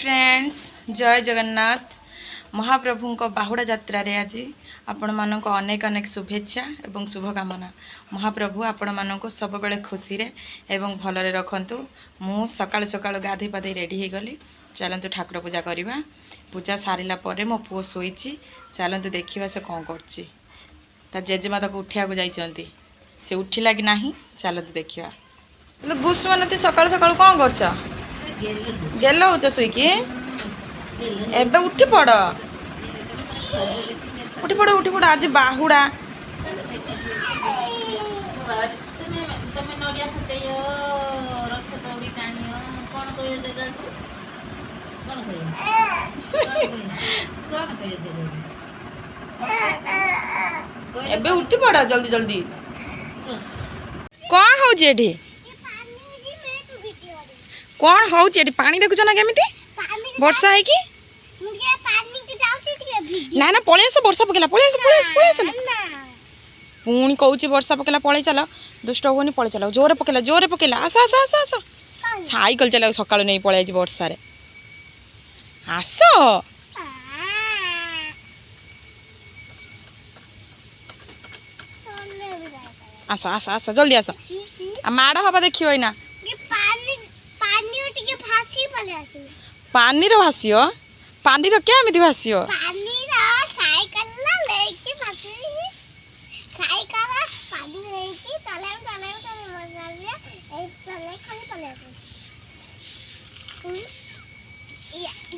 Friends जय जगन्नाथ महाप्रभु बाहुड़ा यात्रा रे आज आपण मानक अनेक अनेक शुभेच्छा एवं शुभकामना। महाप्रभु आपण मानक सब बेले खुशी रे एवं भलरे रखंतु। मु सकाळ सकाळ गाधी पाधी रेडी हो गली। चलतु ठाकुर पूजा करवा। पूजा सारिला परे मो पुओ शोइची। चलतु देखिबा से कौन करची। ता जेजेमा ताको उठिया को जाइचंती। से उठिला कि नाही चलतु देखिबा। गुसुमनती सकाळ सकाळ कौन करछ? गेल हो शुईकी एबे उठी पड़ उठी पड़ आज बाहुड़ा एबे उठी पड़ जल्दी जल्दी। कौन हो जेठी कौन हो जेठी पानी देखुछ ना केमिति वर्षा है कि ना ना पळे आस वर्षा पकेला पळे आस पुणी कहूची वर्षा पकेला पळे चल दुष्ट होनी पळे चल जोरे पकेला आस आस आस आस साइकिल चला सकाळु नै पळे आजी वर्षा रे आस आस आस आस जल्दी आस माड़ हवा देखियो ना पानी रो भासियो पानी रो क्या मिति भासियो पानी रो साइकिल ला लेके भासी साइकिल पानी लेके चले मजा लिया ए चले खाली चले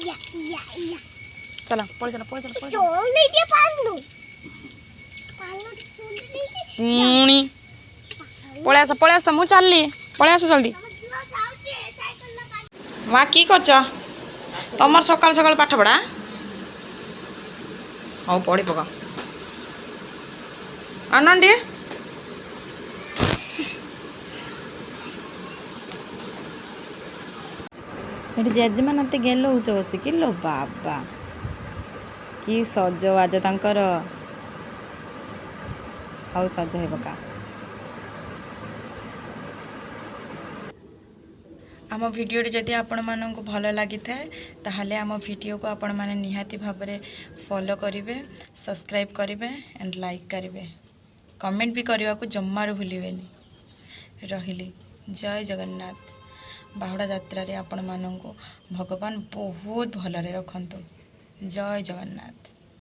या चला पड़ चल लेके पालू पुणी पळे आस मु चलली पळे आस जल्दी। माँ की करछ तुम सकाल सकाल पाठ पढ़ा हाँ पढ़ी पका आनंदी जेजेमा नाते गेल हो बसिक लो बाबा कि सज आज तांकर हाउ सज है पका। आम भिडियो जदि आपण मानक भल लगी थाए ताहले आम भिडियो को आपण माने निहाती भाव में फॉलो करेंगे सब्सक्राइब करेंगे एंड लाइक करेंगे कमेंट भी करने को जमार भूलिए। रही जय जगन्नाथ। बाहुड़ा यात्रा रे आपण मानक भगवान बहुत भलरे रखंतु। जय जगन्नाथ।